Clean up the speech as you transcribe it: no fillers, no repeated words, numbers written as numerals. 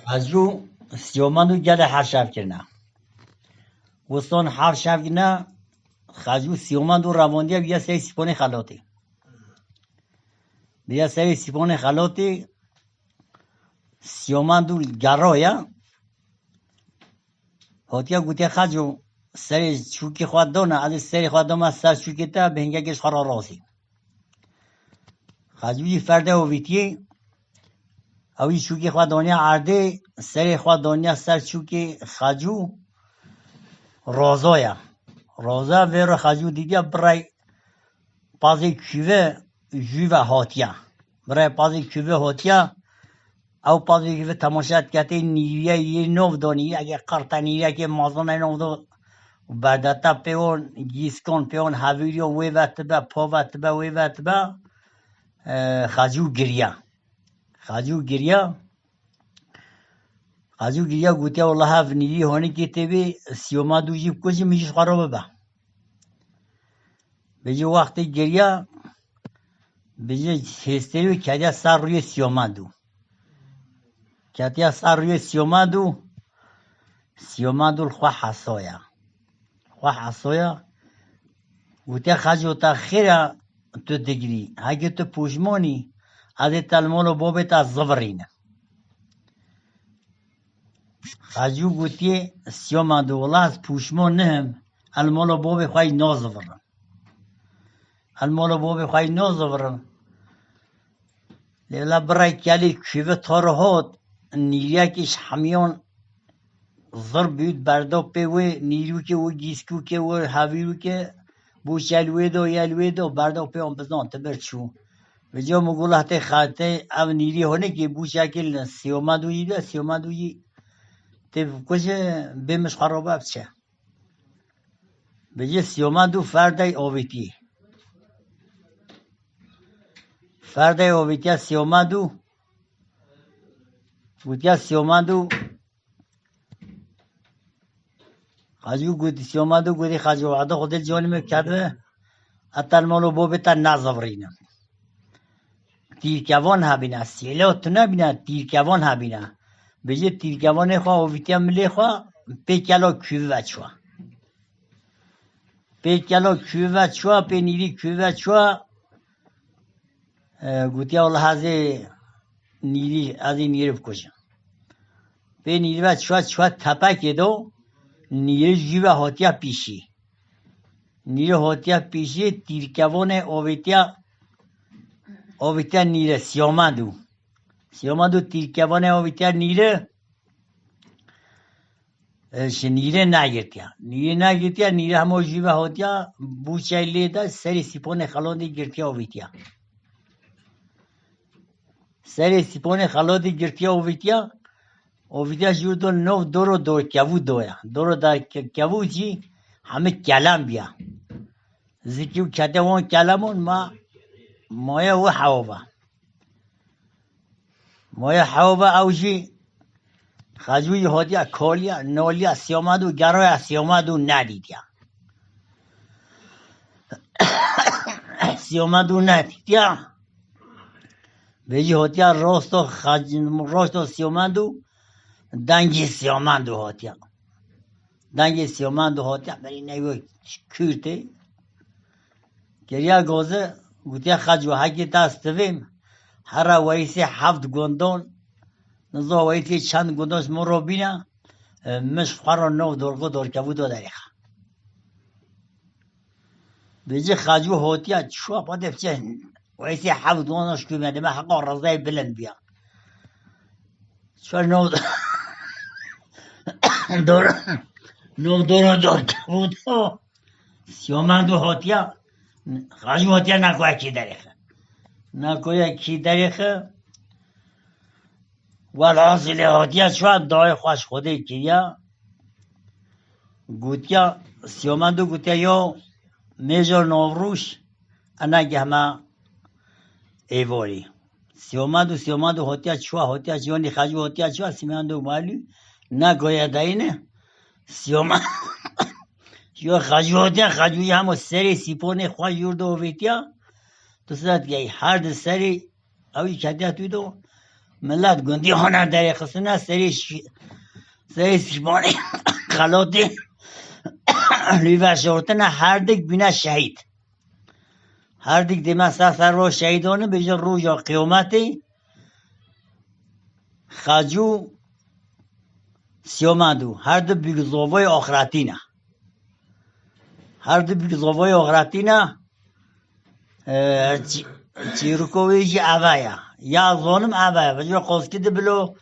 خجو سیومندو گله هر شب کرنه وستان هر شب نه خجو سیومندو رواندیه بیا سری سیپونه خلاطی بیا سری سیپونه خلاطی سیومندو گرایا هاتیا گوتی خجو سری چوکی خواد دونه از سری خواد دونه سر چوکی تا به هنگش خرا راسی خجوی فرده و ویتی اوی چوکی خواد دونه عرده سری خواد دونه سر چوکی خجو رازایا رازا ویر خجو دیدیا برای پازی کیوه جیوه هاتیا برای پازی کیوه هاتیا او پازی کیوه تماشات کتی نیریه یه نو دانی اگه قرطه نیریه که مازانه نو دو بعدتا پیون گیسکان پیون هاویریو وی وقت با پا وقت با وی وقت با خجو گریا خجو گریا گوتیا والله هف نیری هونی که تبی سیوما دو جیب کجی میشش خرابه با بجی وقتی گریا بجی هستریو کدیا سر روی سیوما دو کدیا سر روی سیوما دو الخوا حسایا گوتیا خجو تا خیره تو دگری اگه تو پوشمانی از تلمولو بابت از زورینه خجو گوتی سیوما دو والله از پوشمان نهم المولو بابی خواهی نازورن لیلا برای کلی کیوه تاره هات نیریکش همیان ضرب بیود برداب پیوه نیرو که و گیسکو که و هاویرو که بوش یلوی دو برداب پیوان بزنان تبر چون و جا مگوله تی خاطه او نیری هونه که بوش اکل سیوما دویی تب کجه بیمش خرابه بچه بجه سیوما دو فرده آویتی سیوما دو گوتیا سیوما دو خجو گوتی سیوما دو گوتی خجو عدا خود جوانی میکرده اتل مالو بو بیتا نازورینه تیرکوان هبینه سیلات نبینه تیرکوان هبینه بجه تیرکوان خواه آویتی ملی خواه پیکلا کیوه چوا پی نیری کیوه چوا گوتی الله از نیری بکشم پی نیری و چوا تپک دو نیری جیوه هاتیا پیشی تیرکوان آویتیا نیره سیوما دو تیرکوان آویتیا نیره نیره نگرتیا نیره همه جیوه هاتیا بوچه لیده سری سیپون خلاندی گرتیا آویتیا جور دو نو دورو دور کیوو دویا دورو دار کیوو جی همه کلم بیا زیکیو کده وان کلمون مایه و حوابه او جی خجوی هاتیا کالیا نالیا سیامدو گرای سیامدو ندیدیا بجی هاتیا راستو سیامدو دنگی سیامندو هاتیا بری نیوی کورته گریا گازه گوتیا خجو هکی دستویم هر ویسی 7 گندان نزا ویسی چند گندانش مرو بینه مش خورا نو درگو درکبو دو دریخه بجی خجو هاتیا چوا پاده بچه ویسی 7 گندانش کمیده من حقا رضای بلند بیا چوا نو دور بود سیامندو هاتیا خجو هاتیا نکویا کی دریخه والحاصل هاتیا شاید دای خوش خوده کیا گوتیا سیامندو گوتیا یا میجر نوروش انا گهما ایواری سیامندو هاتیا جوانی خجو هاتیا چوا سیامندو مالی نگویا داینه یا خجوی همو سری سیپونه خواه یورده و ویتیا تو سرد گئی هر ده سری اوی کدیا توی دو ملت گندی هنر در خصوصا سری سیبانی خلاطی لیور شورتن هر دیگ بینه شهید هر دیگ دیمه سر رو شهیدانه بیجا روز قیامتی خجو سیامدو هر دو بیگزاوای آخرتی نه هر دو بیگزاوای آخرتی نه چیرکویش اوه یا ظالم اوه و جو قاسکی ده بلو